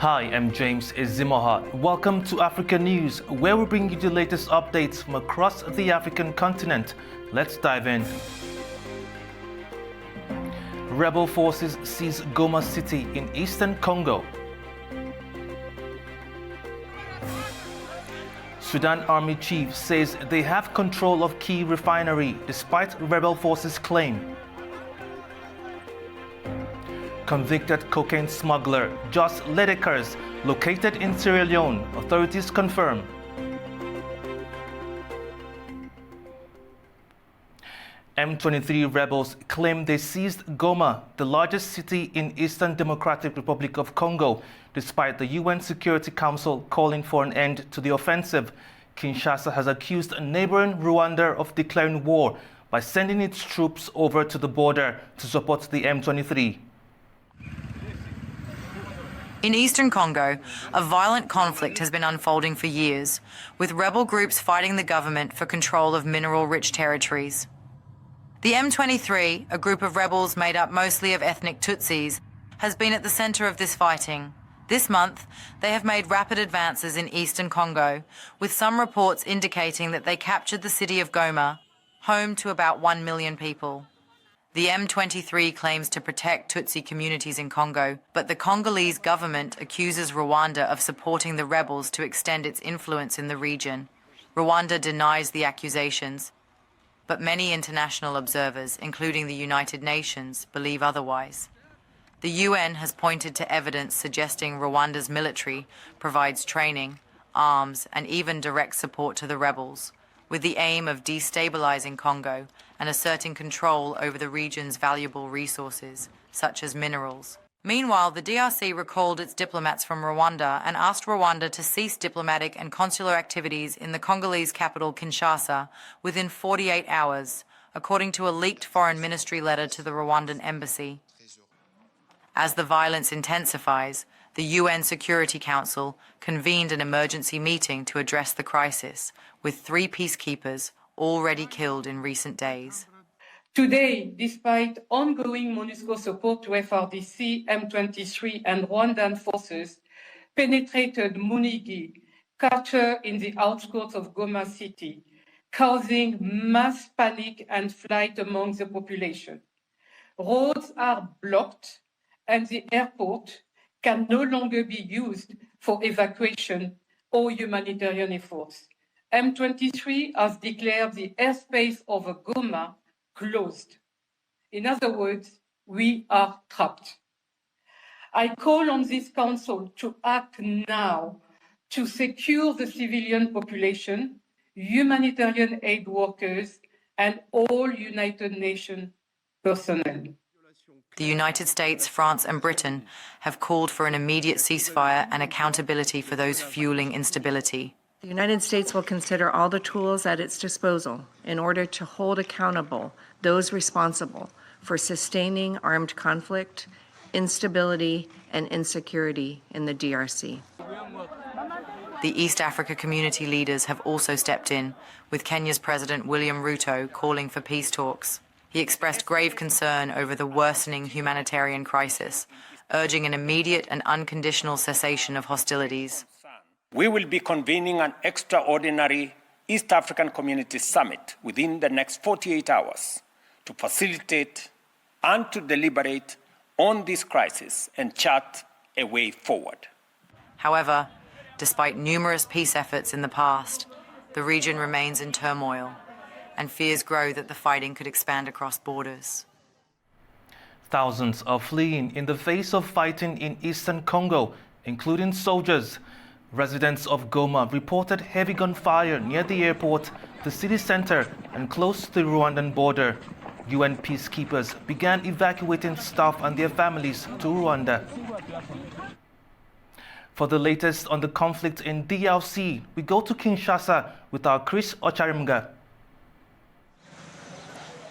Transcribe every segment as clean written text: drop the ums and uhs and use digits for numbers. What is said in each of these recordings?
Hi, I'm James Ezimoha. Welcome to Africa News, where we bring you the latest updates from across the African continent. Let's dive in. Rebel forces seize Goma city in eastern Congo. Sudan army chief says they have control of key refinery despite rebel forces' claim. Convicted cocaine smuggler Jos Ledekers located in Sierra Leone, authorities confirm. M23 rebels claim they seized Goma, the largest city in Eastern Democratic Republic of Congo, despite the UN Security Council calling for an end to the offensive. Kinshasa has accused neighboring Rwanda of declaring war by sending its troops over to the border to support the M23. In eastern Congo, a violent conflict has been unfolding for years, with rebel groups fighting the government for control of mineral-rich territories. The M23, a group of rebels made up mostly of ethnic Tutsis, has been at the center of this fighting. This month, they have made rapid advances in eastern Congo, with some reports indicating that they captured the city of Goma, home to about 1 million people. The M23 claims to protect Tutsi communities in Congo, but the Congolese government accuses Rwanda of supporting the rebels to extend its influence in the region. Rwanda denies the accusations, but many international observers, including the United Nations, believe otherwise. The UN has pointed to evidence suggesting Rwanda's military provides training, arms, and even direct support to the rebels, with the aim of destabilizing Congo and asserting control over the region's valuable resources, such as minerals. Meanwhile, the DRC recalled its diplomats from Rwanda and asked Rwanda to cease diplomatic and consular activities in the Congolese capital, Kinshasa, within 48 hours, according to a leaked foreign ministry letter to the Rwandan embassy. As the violence intensifies, the UN Security Council convened an emergency meeting to address the crisis, with 3 peacekeepers already killed in recent days. Today, despite ongoing MONUSCO support to FRDC, M23 and Rwandan forces penetrated Munigi, captured in the outskirts of Goma city, causing mass panic and flight among the population. Roads are blocked and the airport can no longer be used for evacuation or humanitarian efforts. M23 has declared the airspace over Goma closed. In other words, we are trapped. I call on this council to act now to secure the civilian population, humanitarian aid workers, and all United Nations personnel. The United States, France, and Britain have called for an immediate ceasefire and accountability for those fueling instability. The United States will consider all the tools at its disposal in order to hold accountable those responsible for sustaining armed conflict, instability, and insecurity in the DRC. The East Africa community leaders have also stepped in, with Kenya's President William Ruto calling for peace talks. He expressed grave concern over the worsening humanitarian crisis, urging an immediate and unconditional cessation of hostilities. We will be convening an extraordinary East African Community Summit within the next 48 hours to facilitate and to deliberate on this crisis and chart a way forward. However, despite numerous peace efforts in the past, the region remains in turmoil, and fears grow that the fighting could expand across borders. Thousands are fleeing in the face of fighting in eastern Congo, including soldiers. Residents of Goma reported heavy gunfire near the airport, the city center, and close to the Rwandan border. UN peacekeepers began evacuating staff and their families to Rwanda. For the latest on the conflict in DRC, we go to Kinshasa with our Chris Ocharimga.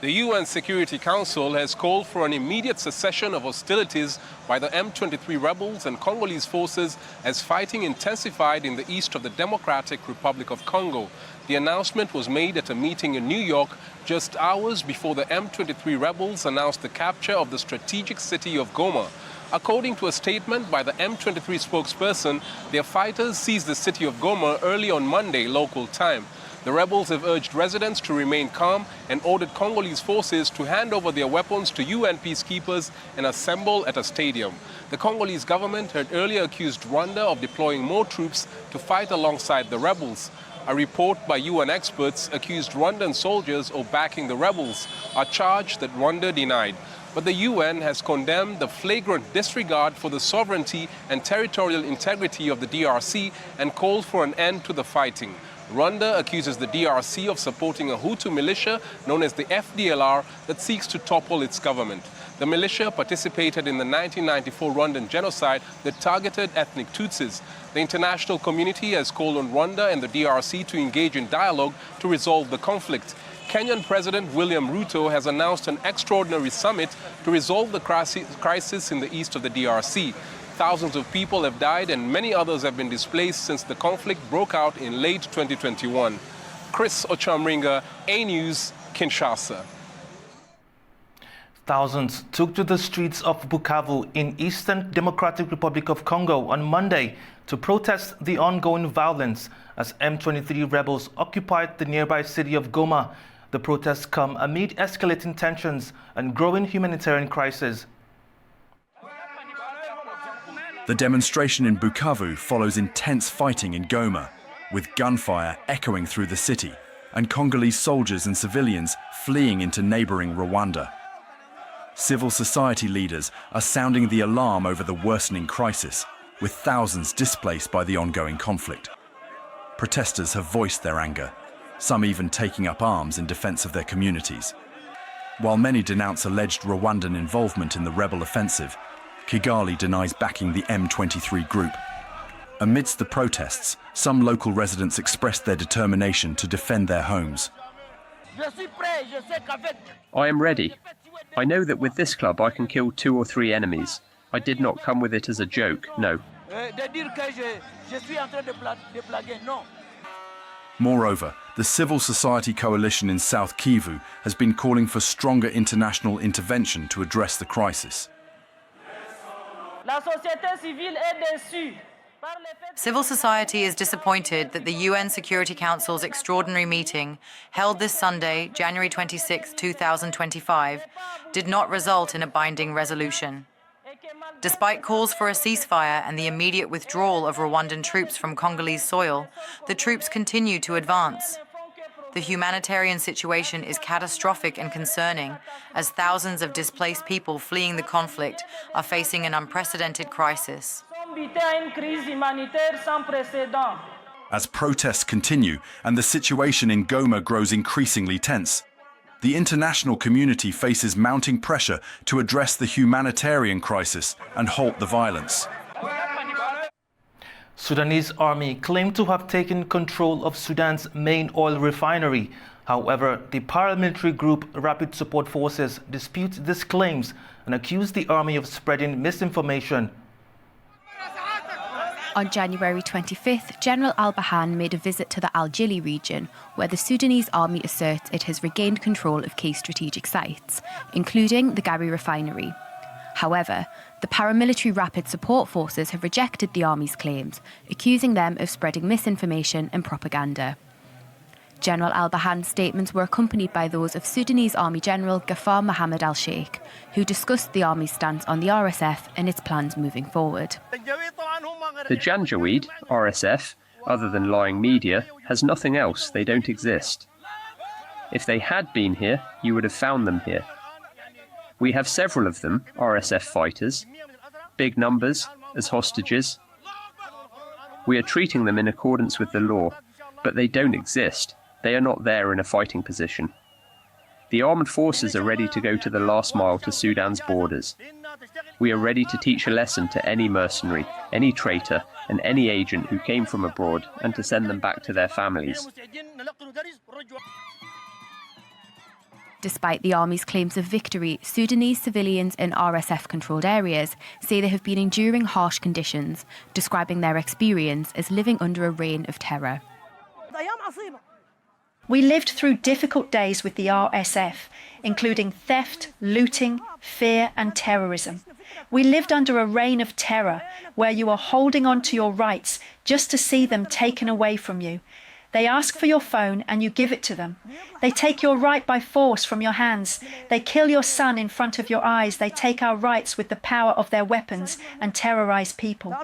The UN Security Council has called for an immediate cessation of hostilities by the M23 rebels and Congolese forces as fighting intensified in the east of the Democratic Republic of Congo. The announcement was made at a meeting in New York just hours before the M23 rebels announced the capture of the strategic city of Goma. According to a statement by the M23 spokesperson, their fighters seized the city of Goma early on Monday local time. The rebels have urged residents to remain calm and ordered Congolese forces to hand over their weapons to UN peacekeepers and assemble at a stadium. The Congolese government had earlier accused Rwanda of deploying more troops to fight alongside the rebels. A report by UN experts accused Rwandan soldiers of backing the rebels, a charge that Rwanda denied. But the UN has condemned the flagrant disregard for the sovereignty and territorial integrity of the DRC and called for an end to the fighting. Rwanda accuses the DRC of supporting a Hutu militia known as the FDLR that seeks to topple its government. The militia participated in the 1994 Rwandan genocide that targeted ethnic Tutsis. The international community has called on Rwanda and the DRC to engage in dialogue to resolve the conflict. Kenyan President William Ruto has announced an extraordinary summit to resolve the crisis in the east of the DRC. Thousands of people have died and many others have been displaced since the conflict broke out in late 2021. Chris Ochamringa, A News, Kinshasa. Thousands took to the streets of Bukavu in Eastern Democratic Republic of Congo on Monday to protest the ongoing violence as M23 rebels occupied the nearby city of Goma. The protests come amid escalating tensions and growing humanitarian crisis. The demonstration in Bukavu follows intense fighting in Goma, with gunfire echoing through the city and Congolese soldiers and civilians fleeing into neighboring Rwanda. Civil society leaders are sounding the alarm over the worsening crisis, with thousands displaced by the ongoing conflict. Protesters have voiced their anger, some even taking up arms in defense of their communities. While many denounce alleged Rwandan involvement in the rebel offensive, Kigali denies backing the M23 group. Amidst the protests, some local residents expressed their determination to defend their homes. I am ready. I know that with this club I can kill 2 or 3 enemies. I did not come with it as a joke, no. Moreover, the civil society coalition in South Kivu has been calling for stronger international intervention to address the crisis. Civil society is disappointed that the UN Security Council's extraordinary meeting, held this Sunday, January 26, 2025, did not result in a binding resolution. Despite calls for a ceasefire and the immediate withdrawal of Rwandan troops from Congolese soil, the troops continue to advance. The humanitarian situation is catastrophic and concerning, as thousands of displaced people fleeing the conflict are facing an unprecedented crisis. As protests continue and the situation in Goma grows increasingly tense, the international community faces mounting pressure to address the humanitarian crisis and halt the violence. Sudanese army claimed to have taken control of Sudan's main oil refinery. However, the paramilitary group Rapid Support Forces dispute these claims and accuse the army of spreading misinformation. On January 25th, General al-Burhan made a visit to the Al-Jili region, where the Sudanese army asserts it has regained control of key strategic sites, including the Gari refinery. However, the paramilitary Rapid Support Forces have rejected the army's claims, accusing them of spreading misinformation and propaganda. General al-Burhan's statements were accompanied by those of Sudanese Army General Ghaffar Mohammed al-Sheikh, who discussed the army's stance on the RSF and its plans moving forward. The Janjaweed, RSF, other than lying media, has nothing else. They don't exist. If they had been here, you would have found them here. We have several of them, RSF fighters, big numbers, as hostages. We are treating them in accordance with the law, but they don't exist. They are not there in a fighting position. The armed forces are ready to go to the last mile to Sudan's borders. We are ready to teach a lesson to any mercenary, any traitor, and any agent who came from abroad, and to send them back to their families. Despite the army's claims of victory, Sudanese civilians in RSF-controlled areas say they have been enduring harsh conditions, describing their experience as living under a reign of terror. We lived through difficult days with the RSF, including theft, looting, fear and terrorism. We lived under a reign of terror where you are holding on to your rights just to see them taken away from you. They ask for your phone and you give it to them. They take your right by force from your hands. They kill your son in front of your eyes. They take our rights with the power of their weapons and terrorize people.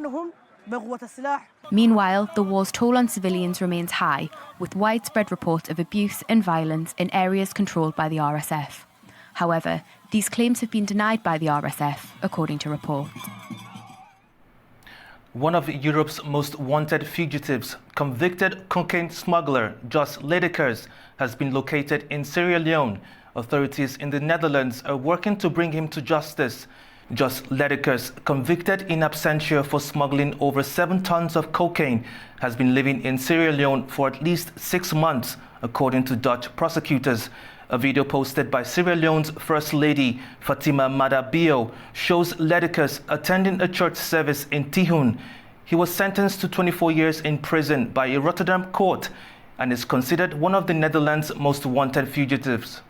Meanwhile, the war's toll on civilians remains high, with widespread reports of abuse and violence in areas controlled by the RSF. However, these claims have been denied by the RSF, according to reports. One of Europe's most wanted fugitives, convicted cocaine smuggler Jos Lidekers, has been located in Sierra Leone. Authorities in the Netherlands are working to bring him to justice. Jos Lidekers, convicted in absentia for smuggling over 7 tons of cocaine, has been living in Sierra Leone for at least 6 months, according to Dutch prosecutors. A video posted by Sierra Leone's First Lady, Fatima Madabio, shows Lidekers attending a church service in Tihun. He was sentenced to 24 years in prison by a Rotterdam court and is considered one of the Netherlands' most wanted fugitives.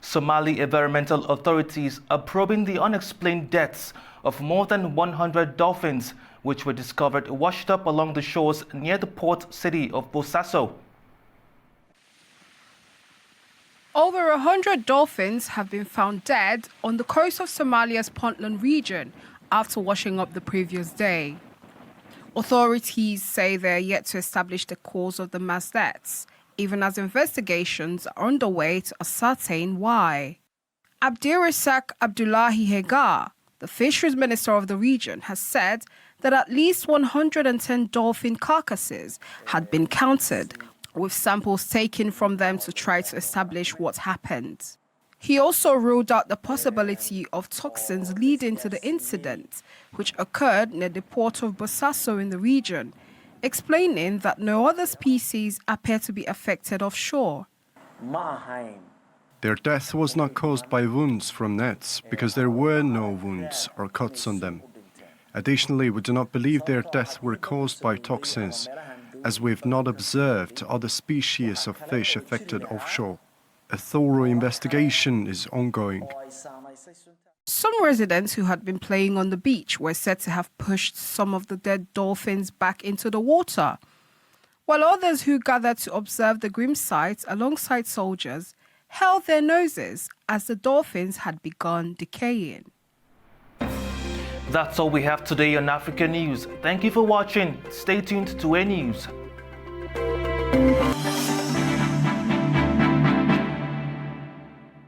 Somali environmental authorities are probing the unexplained deaths of more than 100 dolphins, which were discovered washed up along the shores near the port city of Bosaso. Over 100 dolphins have been found dead on the coast of Somalia's Puntland region after washing up the previous day. Authorities say they are yet to establish the cause of the mass deaths, even as investigations are underway to ascertain why. Abdirasaq Abdullahi Hegar, the fisheries minister of the region, has said that at least 110 dolphin carcasses had been counted, with samples taken from them to try to establish what happened. He also ruled out the possibility of toxins leading to the incident, which occurred near the port of Bosaso in the region, explaining that no other species appear to be affected offshore. Their death was not caused by wounds from nets because there were no wounds or cuts on them. Additionally, we do not believe their deaths were caused by toxins, as we've not observed other species of fish affected offshore. A thorough investigation is ongoing. Some residents who had been playing on the beach were said to have pushed some of the dead dolphins back into the water, while others who gathered to observe the grim sight alongside soldiers held their noses as the dolphins had begun decaying. That's all we have today on Africa News. Thank you for watching. Stay tuned to A News.